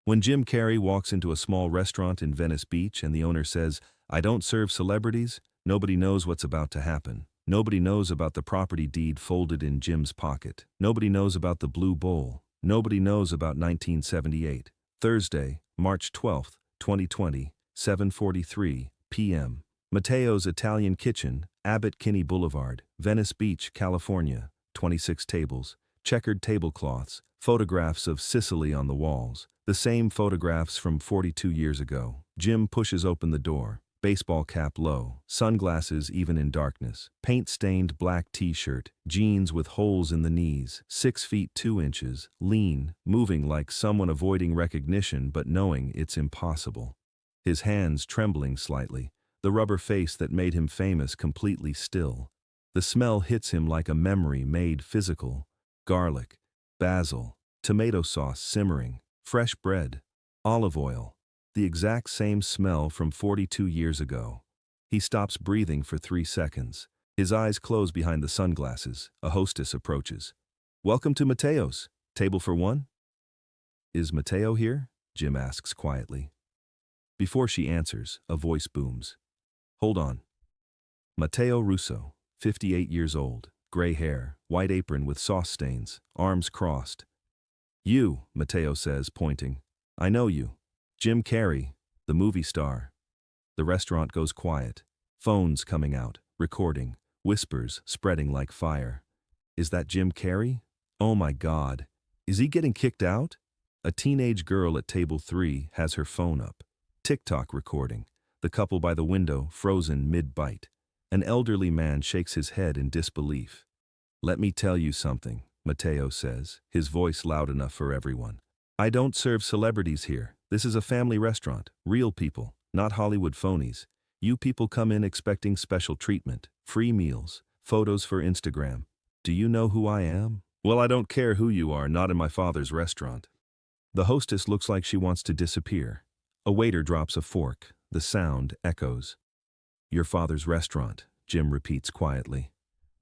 When Jim Carrey walks into a small restaurant in Venice Beach and the owner says, "I don't serve celebrities," nobody knows what's about to happen. Nobody knows about the property deed folded in Jim's pocket. Nobody knows about the blue bowl. Nobody knows about 1978. Thursday, March 12, 2020, 7:43 p.m. Mateo's Italian Kitchen, Abbot Kinney Boulevard, Venice Beach, California. 26 tables, checkered tablecloths, photographs of Sicily on the walls. The same photographs from 42 years ago. Jim pushes open the door. Baseball cap low, sunglasses even in darkness, paint-stained black t-shirt, jeans with holes in the knees, 6 feet 2 inches, lean, moving like someone avoiding recognition but knowing it's impossible. His hands trembling slightly, the rubber face that made him famous completely still. The smell hits him like a memory made physical. Garlic, basil, tomato sauce simmering, fresh bread, olive oil. The exact same smell from 42 years ago. He stops breathing for 3 seconds. His eyes close behind the sunglasses. A hostess approaches. "Welcome to Mateo's. Table for one?" "Is Mateo here?" Jim asks quietly. Before she answers, a voice booms. "Hold on." Mateo Russo, 58 years old, gray hair, white apron with sauce stains, arms crossed. "You," Mateo says, pointing. "I know you. Jim Carrey, the movie star." The restaurant goes quiet. Phones coming out, recording, whispers spreading like fire. Is that Jim Carrey? Oh my God. Is he getting kicked out? A teenage girl at table 3 has her phone up. TikTok recording. The couple by the window, frozen mid-bite. An elderly man shakes his head in disbelief. "Let me tell you something," Mateo says, his voice loud enough for everyone. "I don't serve celebrities here. This is a family restaurant, real people, not Hollywood phonies. You people come in expecting special treatment, free meals, photos for Instagram. Do you know who I am? Well, I don't care who you are, not in my father's restaurant." The hostess looks like she wants to disappear. A waiter drops a fork. The sound echoes. "Your father's restaurant," Jim repeats quietly.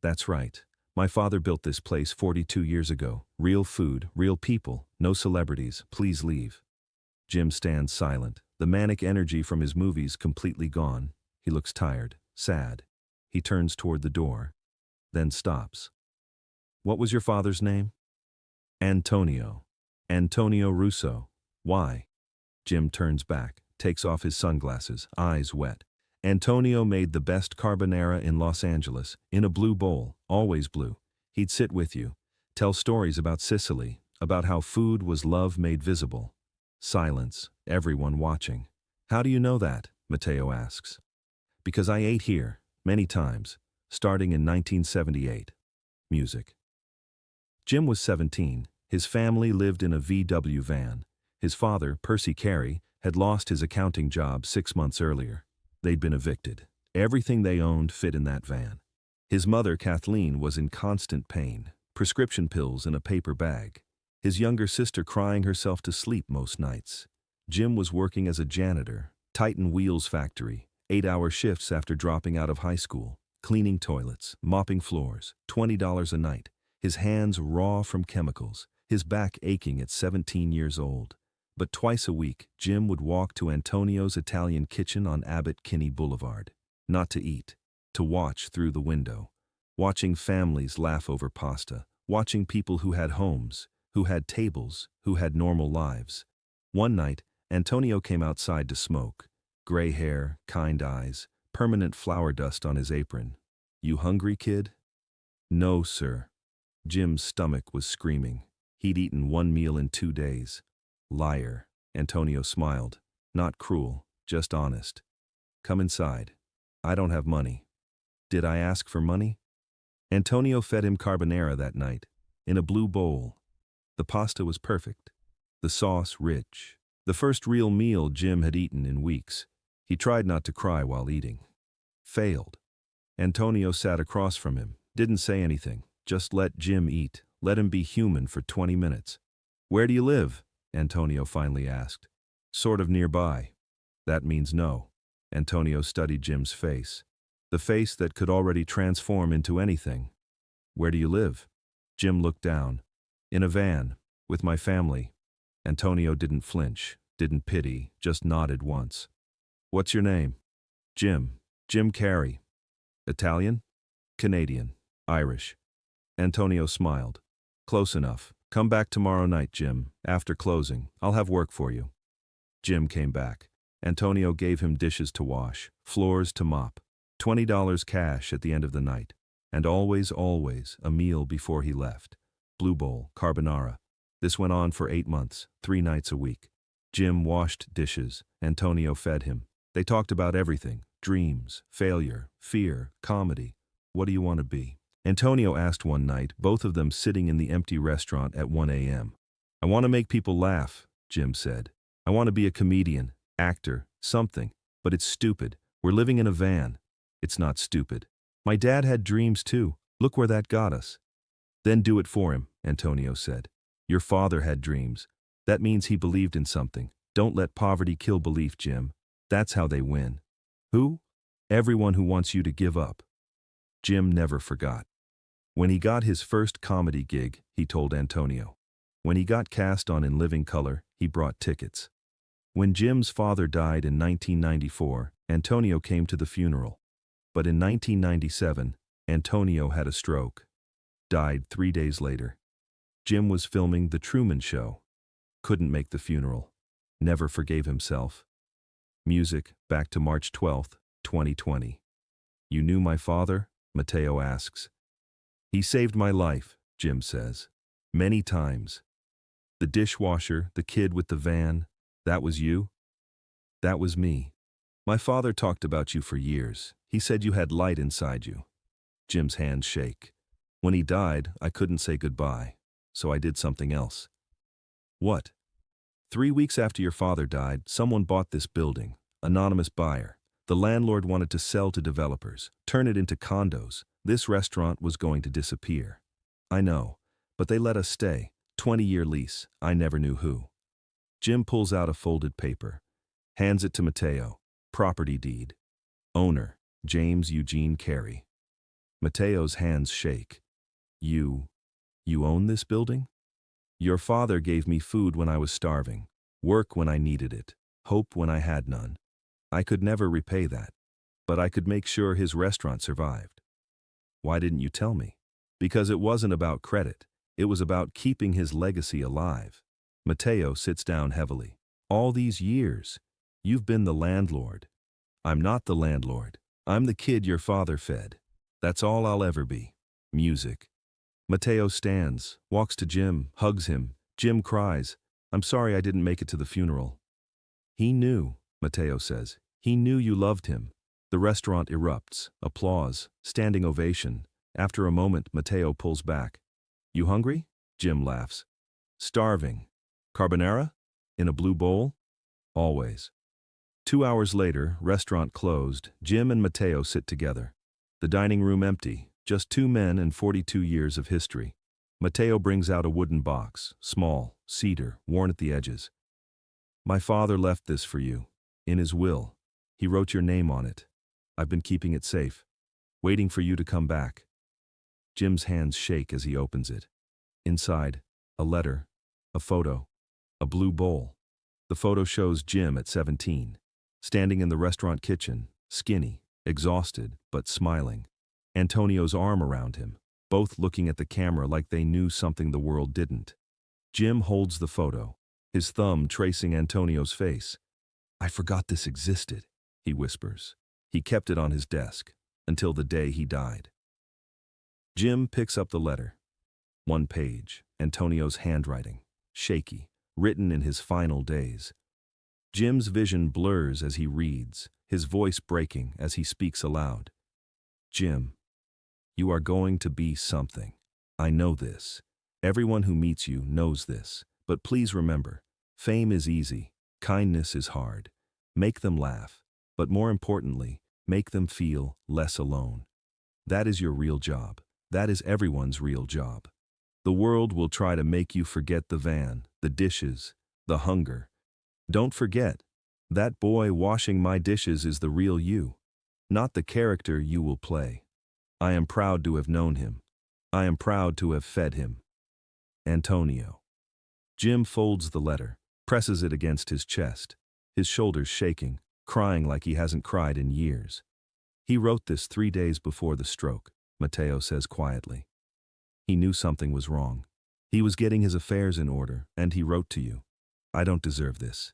"That's right. My father built this place 42 years ago. Real food, real people, no celebrities. Please leave." Jim stands silent, the manic energy from his movies completely gone. He looks tired, sad. He turns toward the door, then stops. "What was your father's name?" "Antonio. Antonio Russo. Why?" Jim turns back, takes off his sunglasses, eyes wet. "Antonio made the best carbonara in Los Angeles, in a blue bowl, always blue. He'd sit with you, tell stories about Sicily, about how food was love made visible." Silence, everyone watching. "How do you know that?" Mateo asks. "Because I ate here, many times, starting in 1978. Music. Jim was 17. His family lived in a VW van. His father, Percy Carey, had lost his accounting job 6 months earlier. They'd been evicted. Everything they owned fit in that van. His mother, Kathleen, was in constant pain, prescription pills in a paper bag. His younger sister crying herself to sleep most nights. Jim was working as a janitor, Titan Wheels factory, 8-hour shifts after dropping out of high school, cleaning toilets, mopping floors, $20 a night, his hands raw from chemicals, his back aching at 17 years old. But twice a week, Jim would walk to Antonio's Italian Kitchen on Abbot Kinney Boulevard. Not to eat, to watch through the window. Watching families laugh over pasta, watching people who had homes, who had tables, who had normal lives. One night, Antonio came outside to smoke. Gray hair, kind eyes, permanent flour dust on his apron. "You hungry, kid?" "No, sir." Jim's stomach was screaming. He'd eaten 1 meal in 2 days. "Liar." Antonio smiled. Not cruel, just honest. "Come inside. I don't have money." "Did I ask for money?" Antonio fed him carbonara that night, in a blue bowl. The pasta was perfect. The sauce rich. The first real meal Jim had eaten in weeks. He tried not to cry while eating. Failed. Antonio sat across from him, didn't say anything, just let Jim eat, let him be human for 20 minutes. "Where do you live?" Antonio finally asked. "Sort of nearby." "That means no." Antonio studied Jim's face. The face that could already transform into anything. "Where do you live?" Jim looked down. "In a van, with my family." Antonio didn't flinch, didn't pity, just nodded once. What's your name? Jim. Jim Carrey. Italian? Canadian. Irish. Antonio smiled. Close enough. Come back tomorrow night, Jim. After closing, I'll have work for you. Jim came back. Antonio gave him dishes to wash, floors to mop, $20 cash at the end of the night, and always, a meal before he left. Blue Bowl, carbonara. This went on for 8 months, 3 nights a week. Jim washed dishes. Antonio fed him. They talked about everything: dreams, failure, fear, comedy. What do you want to be? Antonio asked one night, both of them sitting in the empty restaurant at 1 a.m. I want to make people laugh, Jim said. I want to be a comedian, actor, something. But it's stupid. We're living in a van. It's not stupid. My dad had dreams too. Look where that got us. Then do it for him, Antonio said. Your father had dreams. That means he believed in something. Don't let poverty kill belief, Jim. That's how they win. Who? Everyone who wants you to give up. Jim never forgot. When he got his first comedy gig, he told Antonio. When he got cast on In Living Color, he brought tickets. When Jim's father died in 1994, Antonio came to the funeral. But in 1997, Antonio had a stroke. Died 3 days later. Jim was filming The Truman Show. Couldn't make the funeral. Never forgave himself. Music, back to March 12, 2020. You knew my father? Mateo asks. He saved my life, Jim says. Many times. The dishwasher, the kid with the van, that was you? That was me. My father talked about you for years. He said you had light inside you. Jim's hands shake. When he died, I couldn't say goodbye, so I did something else. What? 3 weeks after your father died, someone bought this building, anonymous buyer. The landlord wanted to sell to developers, turn it into condos. This restaurant was going to disappear. I know, but they let us stay. 20-year lease. I never knew who. Jim pulls out a folded paper, hands it to Mateo. Property deed. Owner, James Eugene Carrey. Mateo's hands shake. You own this building? Your father gave me food when I was starving, work when I needed it, hope when I had none. I could never repay that, but I could make sure his restaurant survived. Why didn't you tell me? Because it wasn't about credit. It was about keeping his legacy alive. Mateo sits down heavily. All these years, you've been the landlord. I'm not the landlord. I'm the kid your father fed. That's all I'll ever be. Music. Mateo stands, walks to Jim, hugs him. Jim cries, I'm sorry I didn't make it to the funeral. He knew, Mateo says. He knew you loved him. The restaurant erupts, applause, standing ovation. After a moment, Mateo pulls back. You hungry? Jim laughs. Starving. Carbonara? In a blue bowl? Always. 2 hours later, restaurant closed. Jim and Mateo sit together. The dining room empty, just 2 men and 42 years of history. Mateo brings out a wooden box, small, cedar, worn at the edges. My father left this for you. In his will. He wrote your name on it. I've been keeping it safe, waiting for you to come back. Jim's hands shake as he opens it. Inside, a letter, a photo, a blue bowl. The photo shows Jim at 17, standing in the restaurant kitchen, skinny, exhausted, but smiling. Antonio's arm around him, both looking at the camera like they knew something the world didn't. Jim holds the photo, his thumb tracing Antonio's face. I forgot this existed, he whispers. He kept it on his desk, until the day he died. Jim picks up the letter. 1 page, Antonio's handwriting, shaky, written in his final days. Jim's vision blurs as he reads, his voice breaking as he speaks aloud. Jim, you are going to be something. I know this. Everyone who meets you knows this. But please remember, fame is easy, kindness is hard. Make them laugh, but more importantly, make them feel less alone. That is your real job. That is everyone's real job. The world will try to make you forget the van, the dishes, the hunger. Don't forget, that boy washing my dishes is the real you, not the character you will play. I am proud to have known him. I am proud to have fed him. Antonio. Jim folds the letter, presses it against his chest, his shoulders shaking, crying like he hasn't cried in years. He wrote this 3 days before the stroke, Mateo says quietly. He knew something was wrong. He was getting his affairs in order, and he wrote to you. I don't deserve this.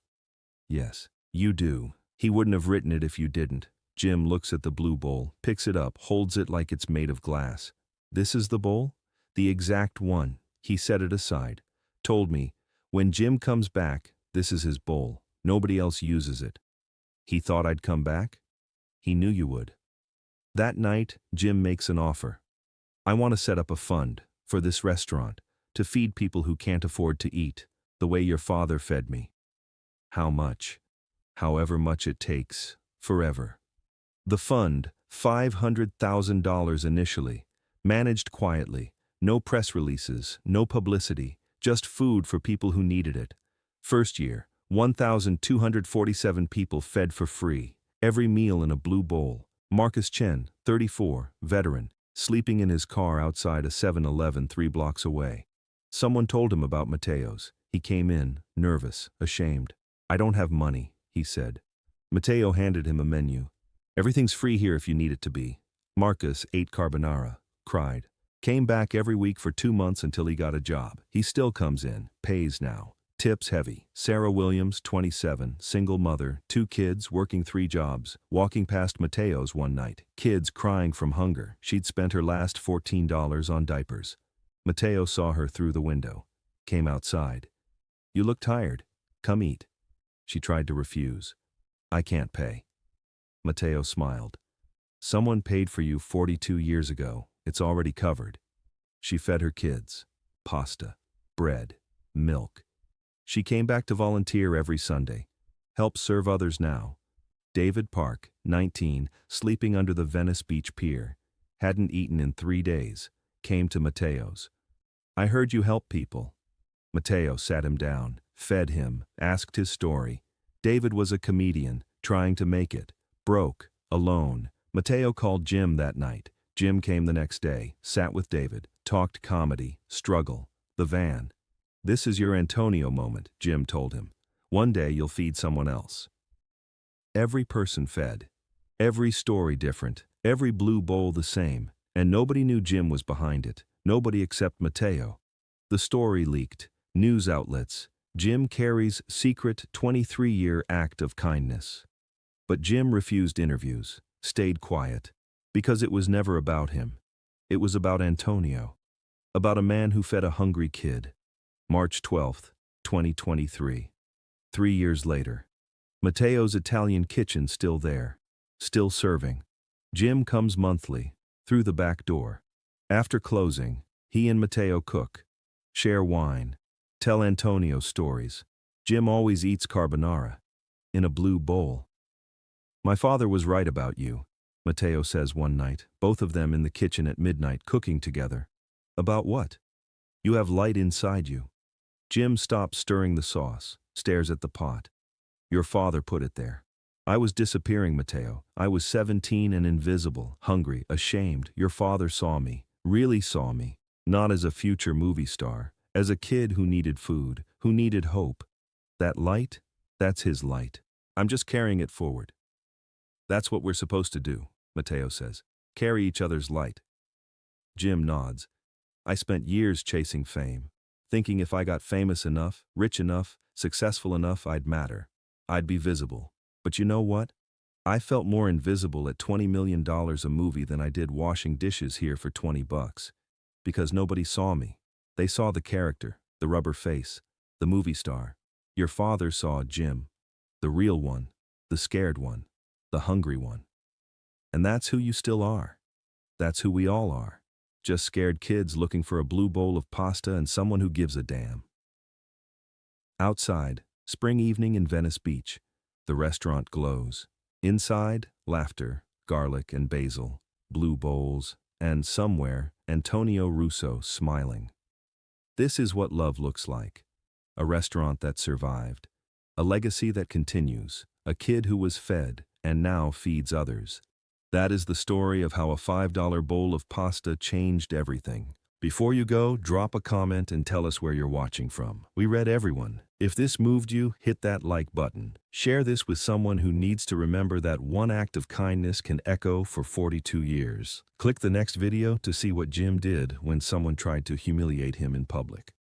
Yes, you do. He wouldn't have written it if you didn't. Jim looks at the blue bowl, picks it up, holds it like it's made of glass. This is the bowl? The exact one. He set it aside. Told me, when Jim comes back, this is his bowl. Nobody else uses it. He thought I'd come back? He knew you would. That night, Jim makes an offer. I want to set up a fund for this restaurant to feed people who can't afford to eat, the way your father fed me. How much? However much it takes, forever. The fund, $500,000 initially, managed quietly, no press releases, no publicity, just food for people who needed it. First year, 1,247 people fed for free, every meal in a blue bowl. Marcus Chen, 34, veteran, sleeping in his car outside a 7-Eleven 3 blocks away. Someone told him about Mateo's. He came in, nervous, ashamed. I don't have money, he said. Mateo handed him a menu. Everything's free here if you need it to be. Marcus ate carbonara, cried. Came back every week for 2 months until he got a job. He still comes in, pays now. Tips heavy. Sarah Williams, 27, single mother, 2 kids, working 3 jobs, walking past Mateo's one night. Kids crying from hunger. She'd spent her last $14 on diapers. Mateo saw her through the window. Came outside. You look tired. Come eat. She tried to refuse. I can't pay. Mateo smiled. Someone paid for you 42 years ago. It's already covered. She fed her kids. Pasta. Bread. Milk. She came back to volunteer every Sunday. Helps serve others now. David Park, 19, sleeping under the Venice Beach pier. Hadn't eaten in 3 days. Came to Mateo's. I heard you help people. Mateo sat him down, fed him, asked his story. David was a comedian, trying to make it. Broke, alone. Mateo called Jim that night. Jim came the next day, sat with David, talked comedy, struggle. The van. This is your Antonio moment, Jim told him. One day you'll feed someone else. Every person fed. Every story different. Every blue bowl the same. And nobody knew Jim was behind it. Nobody except Mateo. The story leaked. News outlets. Jim Carrey's secret 23-year act of kindness. But Jim refused interviews, stayed quiet, because it was never about him. It was about Antonio. About a man who fed a hungry kid. March 12, 2023. 3 years later. Mateo's Italian kitchen still there. Still serving. Jim comes monthly, through the back door. After closing, he and Mateo cook. Share wine. Tell Antonio stories. Jim always eats carbonara. In a blue bowl. My father was right about you, Mateo says one night, both of them in the kitchen at midnight cooking together. About what? You have light inside you. Jim stops stirring the sauce, stares at the pot. Your father put it there. I was disappearing, Mateo. I was 17 and invisible, hungry, ashamed. Your father saw me, really saw me, not as a future movie star, as a kid who needed food, who needed hope. That light, that's his light. I'm just carrying it forward. That's what we're supposed to do, Mateo says. Carry each other's light. Jim nods. I spent years chasing fame, thinking if I got famous enough, rich enough, successful enough, I'd matter. I'd be visible. But you know what? I felt more invisible at $20 million a movie than I did washing dishes here for $20. Because nobody saw me. They saw the character, the rubber face, the movie star. Your father saw Jim, the real one, the scared one, the hungry one. And that's who you still are. That's who we all are. Just scared kids looking for a blue bowl of pasta and someone who gives a damn. Outside, spring evening in Venice Beach. The restaurant glows. Inside, laughter, garlic and basil, blue bowls, and somewhere, Antonio Russo smiling. This is what love looks like. A restaurant that survived. A legacy that continues. A kid who was fed and now feeds others. That is the story of how a $5 bowl of pasta changed everything. Before you go, drop a comment and tell us where you're watching from. We read everyone. If this moved you, hit that like button. Share this with someone who needs to remember that one act of kindness can echo for 42 years. Click the next video to see what Jim did when someone tried to humiliate him in public.